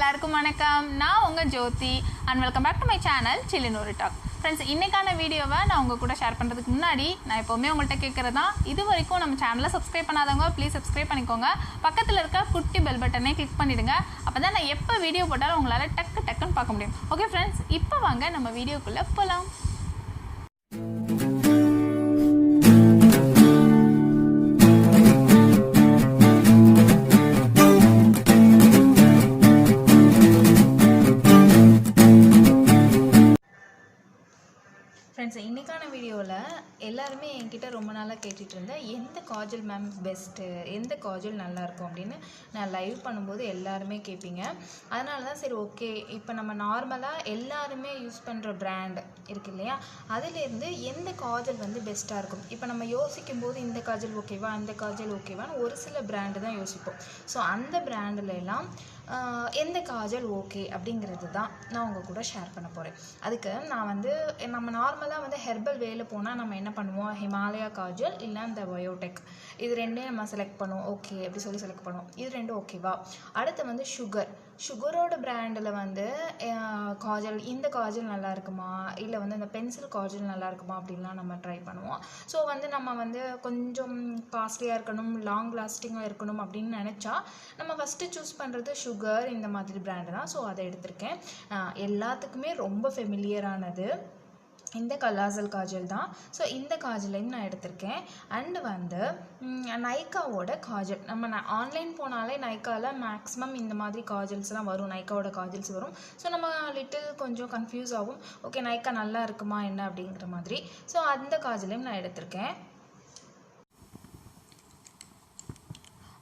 எல்லாருக்கும் வணக்கம். நான் உங்க Jyothi and welcome back to my channel சில்லுனூறு டாக். ஃப்ரெண்ட்ஸ், இன்னைக்கான வீடியோவை நான் உங்க கூட ஷேர் பண்றதுக்கு முன்னாடி நான் எப்பவுமே உங்கள்கிட்ட கேட்கறது தான், இது வரைக்கும் நம்ம சேனலை சப்ஸ்கிரைப் பண்ணாதவங்க ப்ளீஸ் சப்ஸ்கிரைப் பண்ணிக்கோங்க. பக்கத்தில் இருக்க குட்டி பெல் பட்டனை கிளிக் பண்ணிடுங்க. அப்பதான் நான் எப்போ வீடியோ போட்டாலும் உங்களால் டக்குன்னு பார்க்க முடியும். ஓகே ஃப்ரெண்ட்ஸ், இப்போ வாங்க நம்ம வீடியோக்குள்ள போகலாம். ஃப்ரெண்ட்ஸ், இன்றைக்கான வீடியோவில் எல்லாருமே என்கிட்ட ரொம்ப நாளாக கேட்டுட்டு இருந்தேன், எந்த காஜல் மேம் பெஸ்ட்டு, எந்த காஜல் நல்லாயிருக்கும் அப்படின்னு நான் லைவ் பண்ணும்போது எல்லாருமே கேட்பீங்க. அதனால தான் சரி ஓகே, இப்போ நம்ம நார்மலாக எல்லாருமே யூஸ் பண்ணுற பிராண்ட் இருக்கு இல்லையா, அதிலேருந்து எந்த காஜல் வந்து பெஸ்ட்டாக இருக்கும். இப்போ நம்ம யோசிக்கும் போது இந்த காஜல் ஓகேவா, இந்த காஜல் ஓகேவான்னு ஒரு சில பிராண்டு தான் யோசிப்போம். ஸோ அந்த பிராண்டில் எல்லாம் எந்த காஜல் ஓகே அப்படிங்கிறது தான் நான் உங்கள் கூட ஷேர் பண்ண போகிறேன். அதுக்கு நான் வந்து நம்ம நார்மலாக வந்து ஹெர்பல் வேல போனால் நம்ம என்ன பண்ணுவோம், ஹிமாலயா காஜல் இல்லை இந்த பயோடெக், இது ரெண்டையும் நம்ம செலக்ட் பண்ணுவோம். ஓகே அப்படி சொல்லி செலக்ட் பண்ணுவோம். இது ரெண்டும் ஓகேவா. அடுத்து வந்து சுகரோட பிராண்டில் வந்து காஜல், இந்த காஜல் நல்லா இருக்குமா, இல்லை வந்து இந்த பென்சில் காஜல் நல்லா இருக்குமா அப்படின்லாம் நம்ம ட்ரை பண்ணுவோம். ஸோ வந்து நம்ம வந்து கொஞ்சம் காஸ்ட்லியாக இருக்கணும், லாங் லாஸ்டிங்காக இருக்கணும் அப்படின்னு நினச்சா நம்ம ஃபஸ்ட்டு சூஸ் பண்ணுறது சுகர் இந்த மாதிரி பிராண்டு தான். ஸோ அதை எடுத்திருக்கேன். எல்லாத்துக்குமே ரொம்ப ஃபெமிலியரானது இந்த கலாசல் காஜல் தான். ஸோ இந்த காஜலையும் நான் எடுத்திருக்கேன். அண்டு வந்து நைக்காவோட காஜல், நம்ம ஆன்லைன் போனாலே நைக்காவில் மேக்ஸிமம் இந்த மாதிரி காஜல்ஸ்லாம் வரும், நைக்காவோட காஜல்ஸ் வரும். ஸோ நம்ம லிட்டில் கொஞ்சம் கன்ஃபியூஸ் ஆகும், ஓகே நைக்கா நல்லா இருக்குமா என்ன அப்படிங்கிற மாதிரி. ஸோ அந்த காஜலையும் நான் எடுத்திருக்கேன்.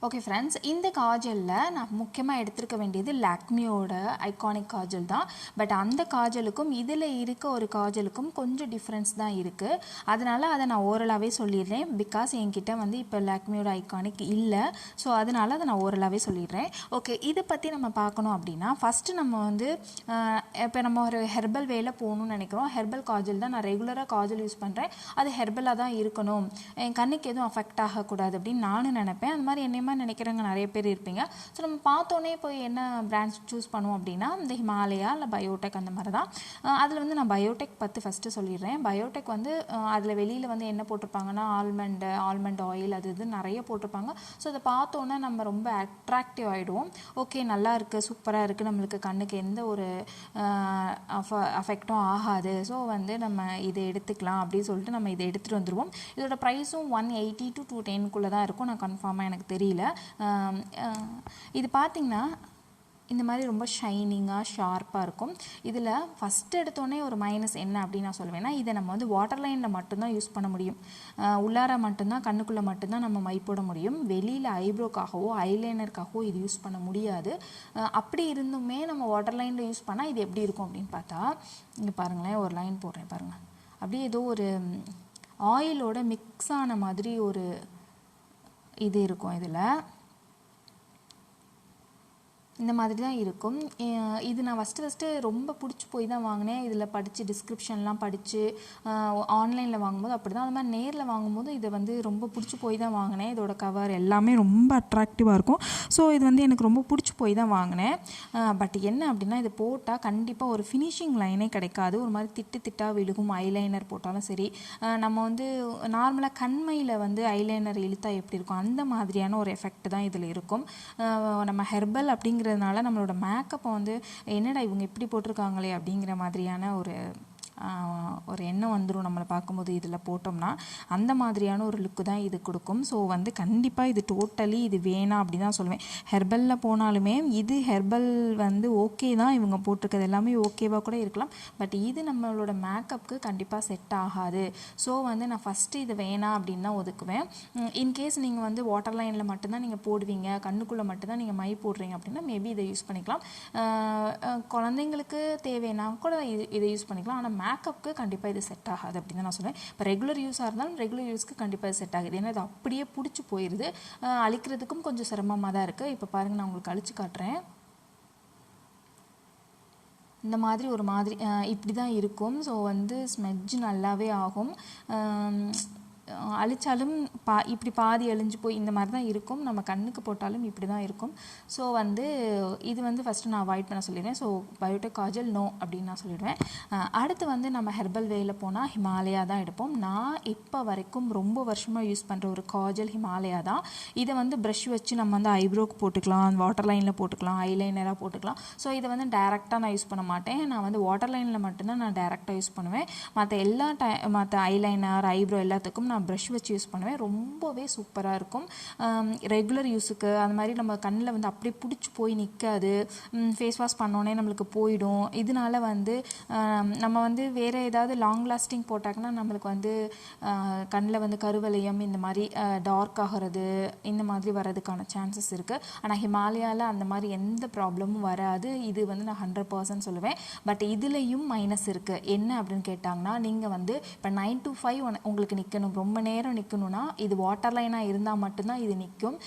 ஓகே ஃப்ரெண்ட்ஸ், இந்த காஜலில் நான் முக்கியமாக எடுத்துருக்க வேண்டியது லாக்மியோட ஐகானிக் காஜல் தான். பட் அந்த காஜலுக்கும் இதில் இருக்க ஒரு காஜலுக்கும் கொஞ்சம் டிஃப்ரென்ஸ் தான் இருக்குது. அதனால் அதை நான் ஓரலாகவே சொல்லிடுறேன். பிகாஸ் என்கிட்ட வந்து இப்போ லாக்மியோட ஐகானிக் இல்லை. ஸோ அதனால் அதை நான் ஓரலாகவே சொல்லிடுறேன். ஓகே, இதை பற்றி நம்ம பார்க்கணும் அப்படின்னா ஃபஸ்ட்டு நம்ம வந்து இப்போ நம்ம ஒரு ஹெர்பல் வேல போகணும்னு நினைக்கிறோம். ஹெர்பல் காஜல் தான் நான் ரெகுலராக காஜல் யூஸ் பண்ணுறேன், அது ஹெர்பலாக தான் இருக்கணும், என் கண்ணுக்கு எதுவும் அஃபெக்ட் ஆகக்கூடாது அப்படின்னு நானும் நினைப்பேன். அந்த மாதிரி என்னையுமா நினைக்கிறவங்க நிறைய பேர் இருப்பீங்க. ஸோ நம்ம பார்த்தோன்னே போய் என்ன பிராண்ட்ஸ் சூஸ் பண்ணுவோம் அப்படின்னா இந்த ஹிமாலயா இல்லை பயோடெக் அந்த மாதிரி தான். அதில் வந்து நான் பயோடெக் பற்றி ஃபஸ்ட்டு சொல்லிடுறேன். பயோடெக் வந்து அதில் வெளியில் வந்து என்ன போட்டிருப்பாங்கன்னா ஆல்மண்ட் ஆயில் அது இது நிறைய போட்டிருப்பாங்க. ஸோ அதை பார்த்தோன்னே நம்ம ரொம்ப அட்ராக்டிவ் ஆகிடுவோம். ஓகே நல்லா இருக்குது, சூப்பராக இருக்குது, நம்மளுக்கு கண்ணுக்கு எந்த ஒரு அஃபெக்டும் ஆகாது, ஸோ வந்து நம்ம இதை எடுத்துக்கலாம் அப்படின்னு சொல்லிட்டு நம்ம இதை எடுத்துகிட்டு வந்துடுவோம். இதோட ப்ரைஸும் 180 to 210 தான் இருக்கும். நான் கன்ஃபார்மாக எனக்கு தெரியல. இது பார்த்திங்கன்னா இந்த மாதிரி ரொம்ப ஷைனிங்காக ஷார்ப்பாக இருக்கும். இதில் ஃபஸ்ட்டு எடுத்தோடனே ஒரு மைனஸ் என்ன அப்படின்னு நான் சொல்லுவேன்னா, இதை நம்ம வந்து வாட்டர் லைனில் மட்டும்தான் யூஸ் பண்ண முடியும். உள்ளார மட்டும்தான், கண்ணுக்குள்ளே மட்டும்தான் நம்ம மை போட முடியும். வெளியில் ஐப்ரோக்காகவோ ஐலைனருக்காகவோ இது யூஸ் பண்ண முடியாது. அப்படி இருந்துமே நம்ம வாட்டர் லைனில் யூஸ் பண்ணால் இது எப்படி இருக்கும் அப்படின்னு பார்த்தா, இங்கே பாருங்களேன், ஒரு லைன் போடுறேன் பாருங்கள், அப்படியே ஏதோ ஒரு ஆயிலோட மிக்ஸ் ஆன மாதிரி ஒரு இது இருக்கும். இதில் இந்த மாதிரி தான் இருக்கும். இது நான் ஃபஸ்ட்டு ரொம்ப பிடிச்சி போய் தான் வாங்கினேன். இதில் படித்து டிஸ்கிரிப்ஷன்லாம் படித்து ஆன்லைனில் வாங்கும்போது அப்படி தான், அது மாதிரி நேரில் வாங்கும்போது இதை வந்து ரொம்ப பிடிச்சி போய் தான் வாங்கினேன். இதோட கவர் எல்லாமே ரொம்ப அட்ராக்டிவாக இருக்கும். ஸோ இது வந்து எனக்கு ரொம்ப பிடிச்சி போய் தான் வாங்கினேன். பட் என்ன அப்படின்னா, இது போட்டால் கண்டிப்பாக ஒரு ஃபினிஷிங் லைனே கிடைக்காது, ஒரு மாதிரி திட்டாக விழுகும். ஐலைனர் போட்டாலும் சரி, நம்ம வந்து நார்மலாக கண்மையில் வந்து ஐலைனர் இழுத்தா எப்படி இருக்கும் அந்த மாதிரியான ஒரு எஃபெக்ட் தான் இதில் இருக்கும். நம்ம ஹெர்பல் அப்படிங்கிறதுனால நம்மளோட மேக்கப்பை வந்து என்னடா இவங்க இப்படி போட்டிருக்காங்களே அப்படிங்கிற மாதிரியான ஒரு எண்ணம் வந்துடும் நம்மளை பார்க்கும்போது. இதில் போட்டோம்னா அந்த மாதிரியான ஒரு லுக்கு தான் இது கொடுக்கும். ஸோ வந்து கண்டிப்பாக இது டோட்டலி இது வேணாம் அப்படி தான் சொல்லுவேன். ஹெர்பலில் போனாலுமே இது ஹெர்பல் வந்து ஓகே தான், இவங்க போட்டிருக்கிறது எல்லாமே ஓகேவாக கூட இருக்கலாம். பட் இது நம்மளோட மேக்கப்புக்கு கண்டிப்பாக செட் ஆகாது. ஸோ வந்து நான் ஃபஸ்ட்டு இது வேணாம் அப்படின்னு தான் ஒதுக்குவேன். இன்கேஸ் நீங்கள் வந்து வாட்டர் லைனில் மட்டும்தான் நீங்கள் போடுவீங்க, கண்ணுக்குள்ளே மட்டும்தான் நீங்கள் மை போடுறீங்க அப்படின்னா மேபி இதை யூஸ் பண்ணிக்கலாம். குழந்தைங்களுக்கு தேவைன்னா கூட இதை யூஸ் பண்ணிக்கலாம். ஆனால் மேக்கப்புக்கு கண்டிப்பாக இது செட் ஆகாது அப்படின்னு தான் நான் சொல்லுவேன். இப்போ ரெகுலர் யூஸாக இருந்தாலும் ரெகுலர் யூஸ்க்கு கண்டிப்பாக இது செட் ஆகுது. ஏன்னா இது அப்படியே பிடிச்சி போயிடுது, அழிக்கிறதுக்கும் கொஞ்சம் சிரமமாக தான் இருக்குது. இப்போ பாருங்கள், நான் உங்களுக்கு அழிச்சு காட்டுறேன். இந்த மாதிரி ஒரு மாதிரி இப்படி தான் இருக்கும். ஸோ வந்து ஸ்மெட்ஜ் நல்லாவே ஆகும். அழிச்சாலும் இப்படி பாதி அழிஞ்சு போய் இந்த மாதிரி தான் இருக்கும். நம்ம கண்ணுக்கு போட்டாலும் இப்படி தான் இருக்கும். ஸோ வந்து இது வந்து ஃபஸ்ட்டு நான் அவாய்ட் பண்ண சொல்லிடுவேன். ஸோ பயோடெக் காஜல் நோ அப்படின்னு நான் சொல்லிடுவேன். அடுத்து வந்து நம்ம ஹெர்பல் வேயில் போனால் ஹிமாலயா தான் எடுப்போம். நான் இப்போ வரைக்கும் ரொம்ப வருஷமாக யூஸ் பண்ணுற ஒரு காஜல் ஹிமாலயா தான். இதை வந்து ப்ரஷ் வச்சு நம்ம வந்து ஐப்ரோக்கு போட்டுக்கலாம், வாட்டர் லைனில் போட்டுக்கலாம், ஐலைனராக போட்டுக்கலாம். ஸோ இதை வந்து டேரெக்டாக நான் யூஸ் பண்ண மாட்டேன். நான் வந்து வாட்டர் லைனில் மட்டும்தான் நான் டேரெக்டாக யூஸ் பண்ணுவேன். மற்ற ஐலைனர் ஐப்ரோ எல்லாத்துக்கும் நான் ப்ரஷ் வச்சு யூஸ் பண்ணுவேன். ரொம்பவே சூப்பராக இருக்கும். ரெகுலர் யூஸுக்கு அந்த மாதிரி நம்ம கண்ணில் வந்து அப்படியே பிடிச்சி போய் நிற்காது. ஃபேஸ் வாஷ் பண்ணோன்னே நம்மளுக்கு போயிடும். இதனால வந்து நம்ம வந்து வேறு ஏதாவது லாங் லாஸ்டிங் போட்டாங்கன்னா நம்மளுக்கு வந்து கண்ணில் வந்து கருவளையம் இந்த மாதிரி டார்க் ஆகிறது இந்த மாதிரி வர்றதுக்கான சான்சஸ் இருக்குது. ஆனால் ஹிமாலயாவில் அந்த மாதிரி எந்த ப்ராப்ளமும் வராது. இது வந்து நான் 100% சொல்லுவேன். பட் இதுலேயும் மைனஸ் இருக்குது. என்ன அப்படின்னு கேட்டாங்கன்னா, நீங்கள் வந்து இப்போ 9 to 5 உங்களுக்கு நிற்கணும், ரொம்ப நேரம் நிற்கணும்னா இது வாட்டர் லைனாக இருந்தால் மட்டும்தான் இது நிற்கும்.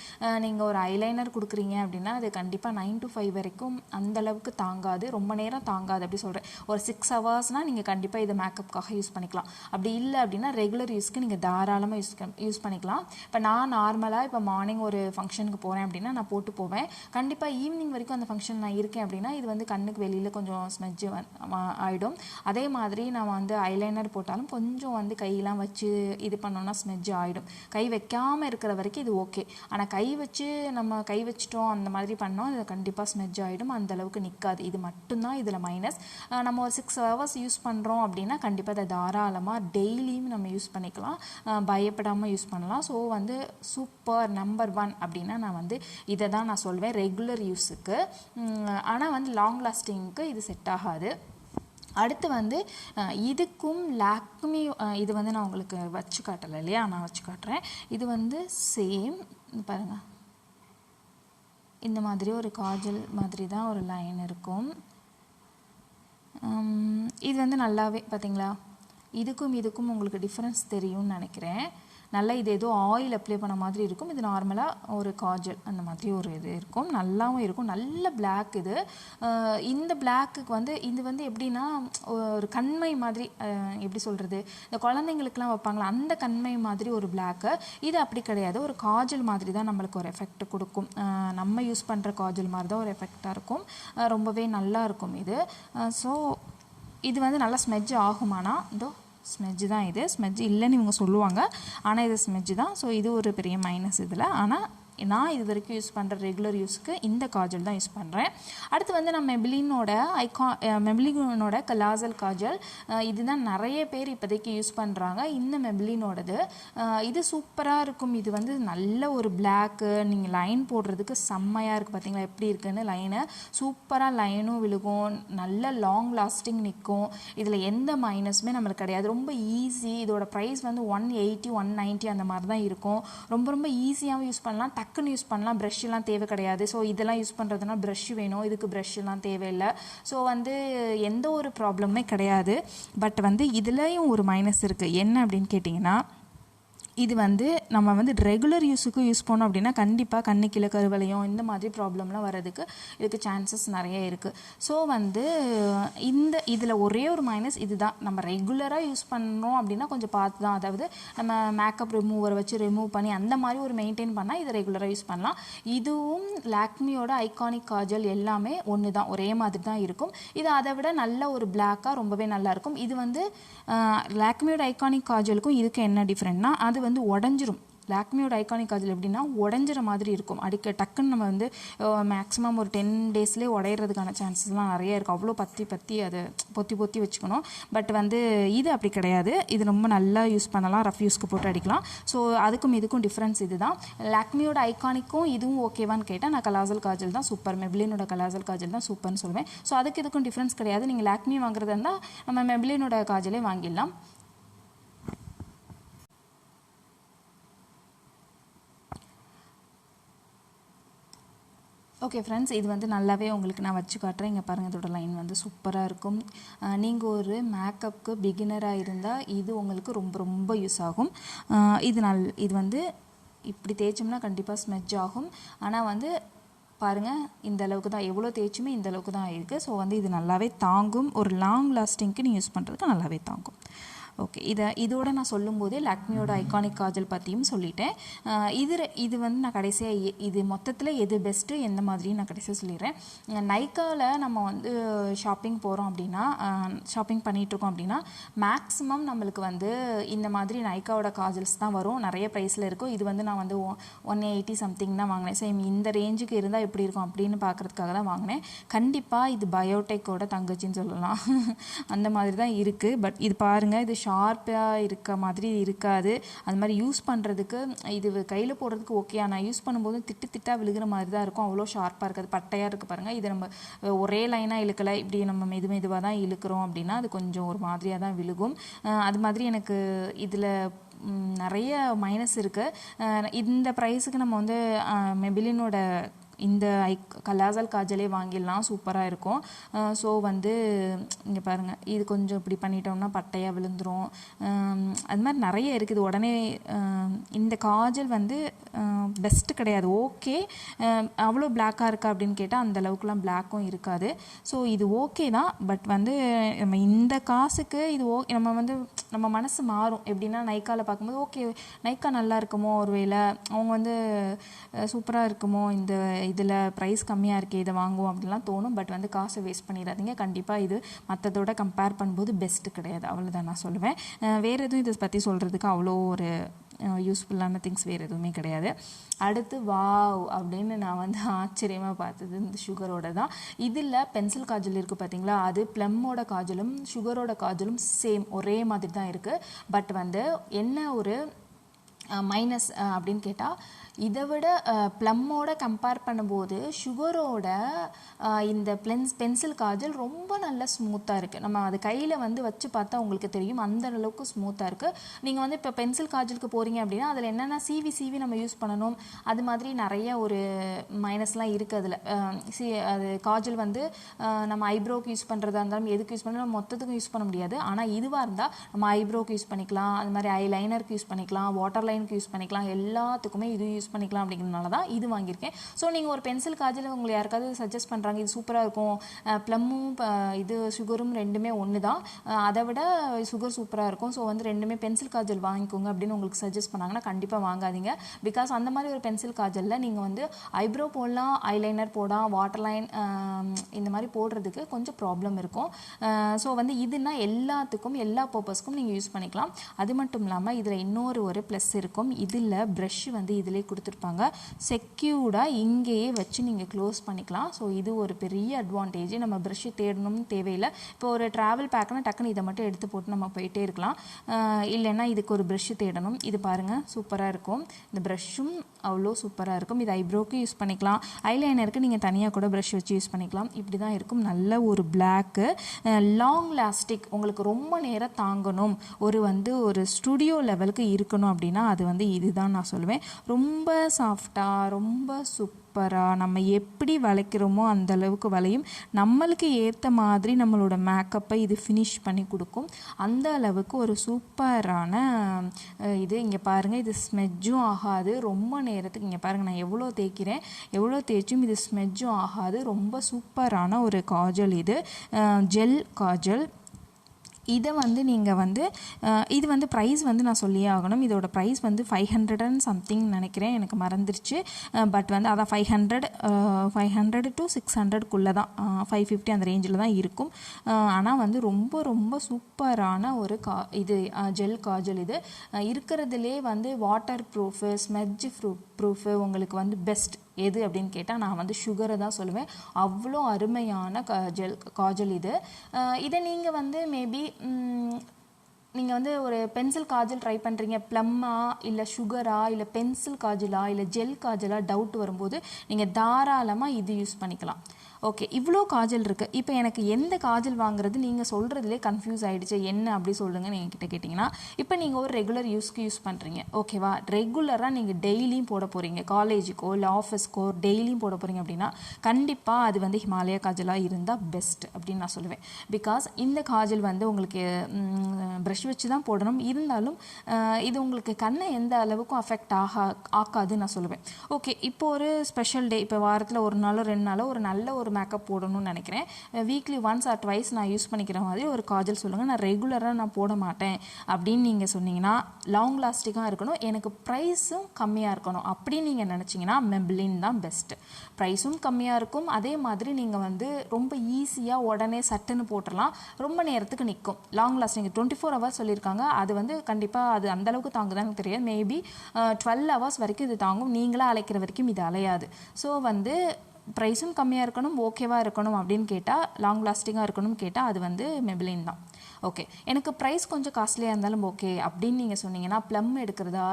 நீங்கள் ஒரு ஐலைனர் கொடுக்குறீங்க அப்படின்னா அது கண்டிப்பாக 9 to 5 வரைக்கும் அந்தளவுக்கு தாங்காது, ரொம்ப நேரம் தாங்காது. அப்படி சொல்கிறேன். ஒரு 6 hours நீங்கள் கண்டிப்பாக இதை மேக்கப்புக்காக யூஸ் பண்ணிக்கலாம். அப்படி இல்லை அப்படின்னா ரெகுலர் யூஸ்க்கு நீங்கள் தாராளமாக யூஸ் பண்ணிக்கலாம். இப்போ நான் நார்மலாக இப்போ மார்னிங் ஒரு ஃபங்க்ஷனுக்கு போகிறேன் அப்படின்னா நான் போட்டு போவேன். கண்டிப்பாக ஈவினிங் வரைக்கும் அந்த ஃபங்க்ஷன் நான் இருக்கேன் அப்படின்னா இது வந்து கண்ணுக்கு வெளியில் கொஞ்சம் ஸ்மெஜ் ஆகிடும். அதே மாதிரி நான் வந்து ஐலைனர் போட்டாலும் கொஞ்சம் வந்து கையெல்லாம் வச்சு இது பண்ணோன்னா ஸ்மெஜ் ஆகிடும். கை வைக்காமல் இருக்கிற வரைக்கும் இது ஓகே. ஆனால் நம்ம கை வச்சிட்டோம் அந்த மாதிரி பண்ணோம் அது கண்டிப்பாக ஸ்மெஜ் ஆகிடும். அந்தளவுக்கு நிற்காது. இது மட்டும்தான் இதில் மைனஸ். நம்ம ஒரு 6 hours யூஸ் பண்ணுறோம் அப்படின்னா கண்டிப்பாக அதை தாராளமாக டெய்லியும் நம்ம யூஸ் பண்ணிக்கலாம், பயப்படாமல் யூஸ் பண்ணலாம். ஸோ வந்து சூப்பர் நம்பர் 1 அப்படின்னா நான் வந்து இதை தான் நான் சொல்வேன் ரெகுலர் யூஸுக்கு. ஆனால் வந்து லாங் லாஸ்டிங்க்கு இது செட் ஆகாது. அடுத்து வந்து இதுக்கும் லாக்மி இது வந்து நான் உங்களுக்கு வச்சு காட்டலை இல்லையா, நான் வச்சு காட்டுறேன். இது வந்து சேம் பாருங்கள், இந்த மாதிரி ஒரு காஜல் மாதிரி தான் ஒரு லைன் இருக்கும். இது வந்து நல்லாவே பார்த்தீங்களா, இதுக்கும் உங்களுக்கு டிஃப்ரென்ஸ் தெரியும்னு நினைக்கிறேன். நல்லா இது ஏதோ ஆயில் அப்ளை பண்ண மாதிரி இருக்கும். இது நார்மலாக ஒரு காஜல் அந்த மாதிரி ஒரு இது இருக்கும், நல்லாவும் இருக்கும். நல்ல பிளாக் இது. இந்த பிளாக்குக்கு வந்து இது வந்து எப்படின்னா ஒரு கண்மை மாதிரி, எப்படி சொல்கிறது, இந்த குழந்தைங்களுக்குலாம் வைப்பாங்களா அந்த கண்மை மாதிரி ஒரு பிளாக்கு. இது அப்படி கிடையாது, ஒரு காஜல் மாதிரி தான் நம்மளுக்கு ஒரு எஃபெக்ட் கொடுக்கும். நம்ம யூஸ் பண்ணுற காஜல் மாதிரி தான் ஒரு எஃபெக்டாக இருக்கும். ரொம்பவே நல்லா இருக்கும் இது. ஸோ இது வந்து நல்லா ஸ்மெஜ் ஆகுமானா இதோ ஸ்மெஜ் தான். இது ஸ்மெஜ் இல்லைன்னு இவங்க சொல்லுவாங்க, ஆனால் இது ஸ்மெஜ் தான். ஸோ இது ஒரு பெரிய மைனஸ் இதில். ஆனால் நான் இது வரைக்கும் யூஸ் பண்ணுற ரெகுலர் யூஸ்க்கு இந்த காஜல் தான் யூஸ் பண்ணுறேன். அடுத்து வந்து நான் மெப்ளினோட கலாசல் காஜல். இதுதான் நிறைய பேர் இப்போதைக்கு யூஸ் பண்ணுறாங்க. இந்த மெப்ளினோடது இது சூப்பராக இருக்கும். இது வந்து நல்ல ஒரு பிளாக்கு, நீங்கள் லைன் போடுறதுக்கு செம்மையாக இருக்குது. பார்த்தீங்களா எப்படி இருக்குன்னு லைனு, சூப்பராக லைனும் விழுகும், நல்ல லாங் லாஸ்டிங் நிற்கும். இதில் எந்த மைனஸுமே நம்மளுக்கு கிடையாது. ரொம்ப ஈஸி. இதோட ப்ரைஸ் வந்து 180 190 அந்த மாதிரி தான் இருக்கும். ரொம்ப ஈஸியாகவும் யூஸ் பண்ணலாம், டக்குன்னு யூஸ் பண்ணலாம். ப்ரஷ்ஷெல்லாம் தேவை கிடையாது. ஸோ இதெல்லாம் யூஸ் பண்ணுறதுனா ப்ரஷ் வேணும், இதுக்கு ப்ரஷ்ஷெல்லாம் தேவையில்லை. ஸோ வந்து எந்த ஒரு ப்ராப்ளமுமே கிடையாது. பட் வந்து இதுலேயும் ஒரு மைனஸ் இருக்குது. என்ன அப்படின்னு கேட்டிங்கன்னா, இது வந்து நம்ம வந்து ரெகுலர் யூஸுக்கு யூஸ் பண்ணோம் அப்படின்னா கண்டிப்பாக கண்ணு கீழே கருவளையம் இந்த மாதிரி ப்ராப்ளம்லாம் வர்றதுக்கு இதுக்கு சான்சஸ் நிறைய இருக்குது. ஸோ வந்து இதில் ஒரே ஒரு மைனஸ் இது தான், நம்ம ரெகுலராக யூஸ் பண்ணோம் அப்படின்னா கொஞ்சம் பார்த்து தான், அதாவது நம்ம மேக்கப் ரிமூவரை வச்சு ரிமூவ் பண்ணி அந்த மாதிரி ஒரு மெயின்டைன் பண்ணால் இதை ரெகுலராக யூஸ் பண்ணலாம். இதுவும் லாக்மியோட ஐகானிக் காஜல் எல்லாமே ஒன்று தான், ஒரே மாதிரி தான் இருக்கும். இது அதை விட நல்ல ஒரு பிளாக்காக ரொம்பவே நல்லாயிருக்கும். இது வந்து லாக்மியோட ஐகானிக் காஜலுக்கும் இதுக்கு என்ன டிஃப்ரெண்ட்னா, அது வந்து உடஞ்சிரும். லாக்மியோட ஐகானிக் காஜல் எப்படின்னா உடஞ்சிற மாதிரி இருக்கும். டக்குன்னு நம்ம வந்து மேக்ஸிமம் ஒரு 10 daysலேயே உடையிறதுக்கான சான்சஸ்லாம் நிறைய இருக்குது. அவ்வளோ பற்றி அதை பொத்தி வச்சுக்கணும். பட் வந்து இது அப்படி கிடையாது. இது ரொம்ப நல்லா யூஸ் பண்ணலாம், ரஃப் யூஸ்க்கு போட்டு அடிக்கலாம். ஸோ அதுக்கும் இதுக்கும் டிஃப்ரென்ஸ் இது தான். லாக்மியோட ஐகானிக்கும் இதுவும் ஓகேவான்னு கேட்டால் நான் கலாசல் காஜல் தான் சூப்பர், மெப்ளினோட கலாசல் காஜல் தான் சூப்பர்னு சொல்லுவேன். ஸோ அதுக்கு இதுக்கும் டிஃப்ரென்ஸ் கிடையாது. நீங்கள் லாக்மி வாங்குறதா இருந்தால் நம்ம மெப்ளினோட காஜலே வாங்கிடலாம். ஓகே ஃப்ரெண்ட்ஸ், இது வந்து நல்லாவே உங்களுக்கு நான் வச்சு காட்டுறேன். இங்கே பாருங்கள், இதோட லைன் வந்து சூப்பராக இருக்கும். நீங்கள் ஒரு மேக்கப்புக்கு பிகினராக இருந்தால் இது உங்களுக்கு ரொம்ப யூஸ் ஆகும். இது வந்து இப்படி தேய்ச்சோம்னா கண்டிப்பாக ஸ்மெஜ் ஆகும். ஆனால் வந்து பாருங்கள், இந்த அளவுக்கு தான், எவ்வளோ தேய்ச்சுமே இந்த அளவுக்கு தான் இருக்குது. ஸோ வந்து இது நல்லாவே தாங்கும். ஒரு லாங் லாஸ்டிங்க்கு நீங்கள் யூஸ் பண்ணுறதுக்கு நல்லாவே தாங்கும். ஓகே, இதோட நான் சொல்லும்போது லாக்மியோட ஐகானிக் காஜல் பற்றியும் சொல்லிட்டேன். இது வந்து நான் கடைசியாக இது மொத்தத்தில் எது பெஸ்ட்டு எந்த மாதிரியும் நான் கடைசியாக சொல்லிடுறேன். நைக்காவில் நம்ம வந்து ஷாப்பிங் போகிறோம் அப்படின்னா, ஷாப்பிங் பண்ணிகிட்ருக்கோம் அப்படின்னா மேக்ஸிமம் நம்மளுக்கு வந்து இந்த மாதிரி நைக்காவோட காஜல்ஸ் தான் வரும். நிறைய ப்ரைஸில் இருக்கும். இது வந்து நான் வந்து 180 சம்திங் தான் வாங்கினேன். சேம் இந்த ரேஞ்சுக்கு இருந்தால் எப்படி இருக்கும் அப்படின்னு பார்க்குறதுக்காக தான் வாங்கினேன். கண்டிப்பாக இது பயோடெக்கோட தங்கச்சின்னு சொல்லலாம். அந்த மாதிரி தான் இருக்குது. பட் இது பாருங்கள், இது ஷார்ப்பாக இருக்க மாதிரி இருக்காது. அது மாதிரி யூஸ் பண்ணுறதுக்கு இது கையில் போடுறதுக்கு ஓகே, ஆனால் யூஸ் பண்ணும்போது திட்டாக விழுகிற மாதிரி தான் இருக்கும். அவ்வளோ ஷார்ப்பாக இருக்காது, பட்டையாக இருக்குது பாருங்கள். இது நம்ம ஒரே லைனாக இழுக்கலை, இப்படி நம்ம மெதுவாக தான் இழுக்கிறோம் அப்படின்னா அது கொஞ்சம் ஒரு மாதிரியாக தான் விழுகும். அது மாதிரி எனக்கு இதில் நிறைய மைனஸ் இருக்குது. இந்த ப்ரைஸுக்கு நம்ம வந்து மெபிலினோட இந்த கலாசல் காஜலே வாங்கிடலாம், சூப்பராக இருக்கும். ஸோ வந்து இங்கே பாருங்கள், இது கொஞ்சம் இப்படி பண்ணிட்டோம்னா பட்டையாக விழுந்துடும். அது மாதிரி நிறைய இருக்குது. உடனே இந்த காஜல் வந்து பெஸ்ட்டு கிடையாது. ஓகே, அவ்வளோ பிளாக்காக இருக்கா அப்படின்னு கேட்டால் அந்த அளவுக்குலாம் பிளாக்கும் இருக்காது. ஸோ இது ஓகே தான். பட் வந்து நம்ம இந்த காசுக்கு இது நம்ம வந்து நம்ம மனசு மாறும். எப்படின்னா நைக்காவில் பார்க்கும்போது ஓகே, நைக்கா நல்லா இருக்குமோ, ஒரு வேளை அவங்க வந்து சூப்பராக இருக்குமோ, இந்த இதில் ப்ரைஸ் கம்மியாக இருக்கே, இதை வாங்குவோம் அப்படிலாம் தோணும். பட் வந்து காசை வேஸ்ட் பண்ணிடாதீங்க. கண்டிப்பாக இது மற்றதோட கம்பேர் பண்ணும்போது பெஸ்ட்டு கிடையாது. அவ்வளோதான் நான் சொல்லுவேன். வேறு எதுவும் இதை பற்றி சொல்கிறதுக்கு அவ்வளோ ஒரு யூஸ்ஃபுல்லான திங்ஸ் வேறு எதுவுமே கிடையாது. அடுத்து வாவ் அப்படின்னு நான் வந்து ஆச்சரியமாக பார்த்தது இந்த சுகரோட தான். இதில் பென்சில் காஜல் இருக்குது பார்த்தீங்களா, அது ப்ளம்மோட காஜலும் சுகரோட காஜலும் சேம் ஒரே மாதிரி தான் இருக்குது. பட் வந்து என்ன ஒரு மைனஸ் அப்படின்னு கேட்டால், இதை விட ப்ளம்மோட கம்பேர் பண்ணும்போது சுகரோட இந்த பென்சில் காஜல் ரொம்ப நல்ல ஸ்மூத்தாக இருக்குது. நம்ம அது கையில் வந்து வச்சு பார்த்தா உங்களுக்கு தெரியும், அந்த அளவுக்கு ஸ்மூத்தாக இருக்குது. நீங்கள் வந்து இப்போ பென்சில் காஜலுக்கு போகிறீங்க அப்படின்னா அதில் என்னென்னா சீவி நம்ம யூஸ் பண்ணணும். அது மாதிரி நிறைய ஒரு மைனஸ்லாம் இருக்குது அதில். அது காஜல் வந்து நம்ம ஐப்ரோக்கு யூஸ் பண்ணுறதா இருந்தாலும் எதுக்கு யூஸ் பண்ணாலும் மொத்தத்துக்கும் யூஸ் பண்ண முடியாது. ஆனால் இதுவாக இருந்தால் நம்ம ஐப்ரோக்கு யூஸ் பண்ணிக்கலாம், அது மாதிரி ஐ லைனருக்கு யூஸ் பண்ணிக்கலாம், வாட்டர் லைனுக்கு யூஸ் பண்ணிக்கலாம், எல்லாத்துக்குமே இது யூஸ் பண்ணிக்கலாம். அப்படிங்கிறதுனால தான் இது வாங்கியிருக்கேன். ஸோ நீங்கள் ஒரு பென்சில் காஜல் உங்களுக்கு யாருக்காவது சஜஸ்ட் பண்ணுறாங்க, இது சூப்பராக இருக்கும், ப்ளம்மும் இது சுகரும் ரெண்டுமே ஒன்று தான், அதை விட சுகர் சூப்பராக இருக்கும், ஸோ வந்து ரெண்டுமே பென்சில் காஜல் வாங்கிக்கோங்க அப்படின்னு உங்களுக்கு சஜஸ்ட் பண்ணாங்கன்னா கண்டிப்பாக வாங்காதீங்க. பிகாஸ் அந்த மாதிரி ஒரு பென்சில் காஜலில் நீங்கள் வந்து ஐப்ரோ போடலாம், ஐலைனர் போடலாம், வாட்டர் லைன் இந்த மாதிரி போடுறதுக்கு கொஞ்சம் ப்ராப்ளம் இருக்கும். ஸோ வந்து இதுனா எல்லாத்துக்கும் எல்லா பர்பஸ்க்கும் நீங்கள் யூஸ் பண்ணிக்கலாம். அது மட்டும் இல்லாமல் இதில் இன்னொரு ஒரு ப்ளஸ் இருக்கும். இதில் ப்ரஷ் வந்து இதிலே கொடுத்துருப்பாங்க, செக்யூர்டாக இங்கேயே வச்சு நீங்கள் க்ளோஸ் பண்ணிக்கலாம். ஸோ இது ஒரு பெரிய அட்வான்டேஜ். நம்ம ப்ரஷ்ஷு தேடணும்னு தேவையில்லை. இப்போ ஒரு ட்ராவல் பேக்னா டக்குன்னு இதை மட்டும் எடுத்து போட்டு நம்ம போயிட்டே இருக்கலாம். இல்லைன்னா இதுக்கு ஒரு ப்ரஷ்ஷு தேடணும். இது பாருங்கள், சூப்பராக இருக்கும். இந்த ப்ரஷ்ஷும் அவ்வளோ சூப்பராக இருக்கும். இது ஐப்ரோக்கு யூஸ் பண்ணிக்கலாம், ஐலைனருக்கு நீங்கள் தனியாக கூட ப்ரஷ் வச்சு யூஸ் பண்ணிக்கலாம். இப்படி தான் இருக்கும். நல்ல ஒரு பிளாக்கு, லாங் லாஸ்டிக், உங்களுக்கு ரொம்ப நேரம் தாங்கணும், ஒரு ஸ்டுடியோ லெவலுக்கு இருக்கணும் அப்படின்னா அது வந்து இதுதான் நான் சொல்லுவேன். ரொம்ப சாஃப்டாக, ரொம்ப சூப்பராக, நம்ம எப்படி வளைக்கிறோமோ அந்த அளவுக்கு வளையும். நம்மளுக்கு ஏற்ற மாதிரி நம்மளோட மேக்கப்பை இது ஃபினிஷ் பண்ணி கொடுக்கும். அந்த அளவுக்கு ஒரு சூப்பரான இது. இங்கே பாருங்கள், இது ஸ்மெஜ்ஜும் ஆகாது ரொம்ப நேரத்துக்கு. இங்கே பாருங்கள், நான் எவ்வளோ தேய்க்கிறேன், எவ்வளோ தேய்ச்சும் இது ஸ்மெஜ்ஜும் ஆகாது. ரொம்ப சூப்பரான ஒரு காஜல் இது, ஜெல் காஜல். இதை வந்து நீங்கள் வந்து இது வந்து ப்ரைஸ் வந்து நான் சொல்லியே ஆகணும். இதோட ப்ரைஸ் வந்து 500 and something நினைக்கிறேன், எனக்கு மறந்துருச்சு. பட் வந்து அதான் 500 to 600 தான், 550 அந்த ரேஞ்சில் தான் இருக்கும். ஆனால் வந்து ரொம்ப ரொம்ப சூப்பரான ஒரு இது ஜெல் காஜல். இது இருக்கிறதுலே வந்து வாட்டர் ப்ரூஃபு, ஸ்மெட்ஜ் ப்ரூஃபு உங்களுக்கு வந்து பெஸ்ட் எது அப்படின்னு கேட்டால் நான் வந்து சுகரை தான் சொல்லுவேன். அவ்வளோ அருமையான காஜல் இது. இதை நீங்கள் வந்து மேபி நீங்கள் வந்து ஒரு பென்சில் காஜல் ட்ரை பண்ணுறீங்க, ப்ளம்மா இல்லை சுகரா இல்லை பென்சில் காஜலா இல்லை ஜெல் காஜலா டவுட் வரும்போது நீங்கள் தாராளமாக இது யூஸ் பண்ணிக்கலாம். ஓகே, இவ்வளோ காஜல் இருக்குது. இப்போ எனக்கு எந்த காஜல் வாங்குறது நீங்கள் சொல்கிறதுலே கன்ஃபியூஸ் ஆகிடுச்சு, என்ன அப்படி சொல்லுங்கள் நீங்கள் கிட்ட கேட்டிங்கன்னா. இப்போ நீங்கள் ஒரு ரெகுலர் யூஸ்க்கு யூஸ் பண்ணுறீங்க, ஓகேவா, ரெகுலராக நீங்கள் டெய்லியும் போட போகிறீங்க, காலேஜுக்கோ இல்லை ஆஃபீஸ்க்கோ டெய்லியும் போட போகிறீங்க அப்படின்னா கண்டிப்பாக அது வந்து ஹிமாலயா காஜலாக இருந்தால் பெஸ்ட் அப்படின்னு நான் சொல்லுவேன். பிகாஸ் இந்த காஜல் வந்து உங்களுக்கு ப்ரஷ் வச்சு தான் போடணும், இருந்தாலும் இது உங்களுக்கு கண்ணை எந்த அளவுக்கும் அஃபெக்ட் ஆக்காதுன்னு நான் சொல்லுவேன். ஓகே, இப்போ ஒரு ஸ்பெஷல் டே, இப்போ வாரத்தில் ஒரு நாளோ 2 நாளோ ஒரு நல்ல ஒரு ஒரு மேக்கப் போடணும்னு நினைக்கிறேன். வீக்லி ஒன்ஸ் ஆர் ட்வைஸ் நான் யூஸ் பண்ணிக்கிற மாதிரி ஒரு காஜல் சொல்லுங்கள். நான் ரெகுலராக நான் போட மாட்டேன் அப்படின்னு நீங்கள் சொன்னீங்கன்னா, லாங் லாஸ்டிங்காக இருக்கணும், எனக்கு ப்ரைஸும் கம்மியாக இருக்கணும் அப்படின்னு நீங்கள் நினச்சிங்கன்னா மெபிலின் தான் பெஸ்ட்டு. ப்ரைஸும் கம்மியாக இருக்கும், அதே மாதிரி நீங்கள் வந்து ரொம்ப ஈஸியாக உடனே சட்டுன்னு போட்டுடலாம், ரொம்ப நேரத்துக்கு நிற்கும். லாங் லாஸ்டிங் 24 ஹவர்ஸ் சொல்லியிருக்காங்க. அது வந்து கண்டிப்பாக அது அந்தளவுக்கு தாங்குதான்னு தெரியாது. மேபி 12 ஹவர்ஸ் வரைக்கும் இது தாங்கும். நீங்களாக அழைக்கிற வரைக்கும் இது அலையாது. ஸோ வந்து ப்ரைஸும் கம்மியாக இருக்கணும், ஓகேவாக இருக்கணும் அப்படின்னு கேட்டால், லாங் லாஸ்டிங்காக இருக்கணும்னு கேட்டால் அது வந்து மெபிலின் தான். ஓகே, எனக்கு ப்ரைஸ் கொஞ்சம் காஸ்ட்லியாக இருந்தாலும் ஓகே அப்படின்னு நீங்கள் சொன்னீங்கன்னா, ப்ளம் எடுக்கிறதா,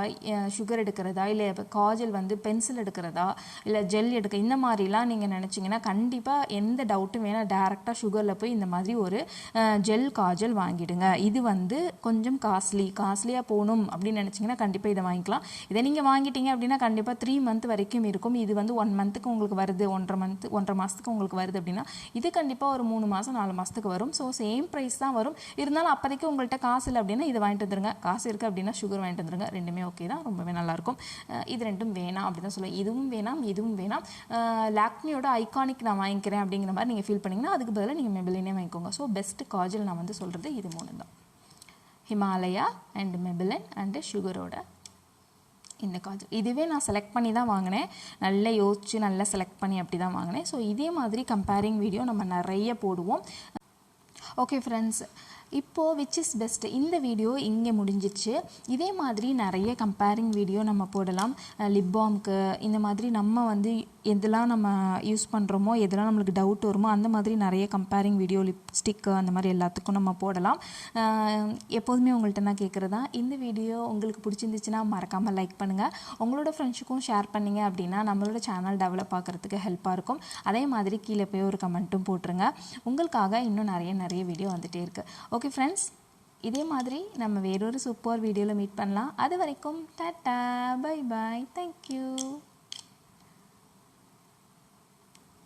சுகர் எடுக்கிறதா, இல்லை காஜல் வந்து பென்சில் எடுக்கிறதா, இல்லை ஜெல் எடுக்க, இந்த மாதிரிலாம் நீங்கள் நினச்சிங்கன்னா கண்டிப்பாக எந்த டவுட்டும் வேணால் டேரெக்டாக சுகரில் போய் இந்த மாதிரி ஒரு ஜெல் காஜல் வாங்கிடுங்க. இது வந்து கொஞ்சம் காஸ்ட்லியாக போகணும் அப்படின்னு நினச்சிங்கன்னா கண்டிப்பாக இதை வாங்கிக்கலாம். இதை நீங்கள் வாங்கிட்டீங்க அப்படின்னா கண்டிப்பாக 3 மந்த் வரைக்கும் இருக்கும். இது வந்து 1 மந்த்துக்கு உங்களுக்கு வருது, 1.5 மாதத்துக்கு உங்களுக்கு வருது அப்படின்னா இது கண்டிப்பாக ஒரு 3 மாதம் 4 மாதத்துக்கு வரும். ஸோ சேம் ப்ரைஸ் தான் வரும். இருந்தாலும் அப்போதைக்கு உங்கள்கிட்ட காசு இல்லை அப்படின்னா இதை வாங்கிட்டு வந்துருங்க, காசு இருக்குது அப்படின்னா சுகர் வாங்கிட்டு வந்துருங்க. ரெண்டுமே ஓகே தான், ரொம்பவே நல்லாயிருக்கும். இது ரெண்டும் வேணாம் அப்படின்னு தான் சொல்லுவேன். இதுவும் வேணாம் இதுவும் வேணாம், லாக்மியோட ஐகானிக் நான் வாங்கிக்கிறேன் அப்படிங்கிற மாதிரி நீங்கள் ஃபீல் பண்ணிங்கன்னா அதுக்கு பதிலாக நீங்கள் மெபிலினே வாங்கிக்கோங்க. ஸோ பெஸ்ட்டு காஜல் நான் வந்து சொல்கிறது இது 3 தான். ஹிமாலயா அண்ட் மெபிலின் அண்டு சுகரோட இந்த காஜல். இதுவே நான் செலக்ட் பண்ணி தான் வாங்கினேன், நல்லா யோசித்து நல்லா செலக்ட் பண்ணி அப்படி தான் வாங்கினேன். ஸோ இதே மாதிரி கம்பேரிங் வீடியோ நம்ம நிறைய போடுவோம். ஓகே ஃப்ரெண்ட்ஸ், இப்போது விச் இஸ் பெஸ்ட்டு இந்த வீடியோ இங்கே முடிஞ்சிச்சு. இதே மாதிரி நிறைய கம்பேரிங் வீடியோ நம்ம போடலாம். லிப் பாம்க்கு இந்த மாதிரி நம்ம வந்து எதெல்லாம் நம்ம யூஸ் பண்ணுறோமோ, எதெல்லாம் நம்மளுக்கு டவுட் வருமோ அந்த மாதிரி நிறைய கம்பேரிங் வீடியோ, லிப்ஸ்டிக்கு அந்த மாதிரி எல்லாத்துக்கும் நம்ம போடலாம். எப்போதுமே உங்கள்கிட்ட நான் கேட்குறதா, இந்த வீடியோ உங்களுக்கு பிடிச்சிருந்துச்சுன்னா மறக்காமல் லைக் பண்ணுங்கள். உங்களோட ஃப்ரெண்ட்ஸுக்கும் ஷேர் பண்ணிங்க அப்படின்னா நம்மளோட சேனல் டெவலப் ஆகிறதுக்கு ஹெல்ப்பாக இருக்கும். அதே மாதிரி கீழே போய் ஒரு கமெண்ட்டும் போட்டுருங்க. உங்களுக்காக இன்னும் நிறைய வீடியோ வந்துகிட்டே இருக்குது. ஓகே ஃப்ரெண்ட்ஸ், இதே மாதிரி நம்ம வேறொரு சூப்பர் வீடியோவில் மீட் பண்ணலாம். அது வரைக்கும் டாட்டா, பை பாய், தேங்க்யூ.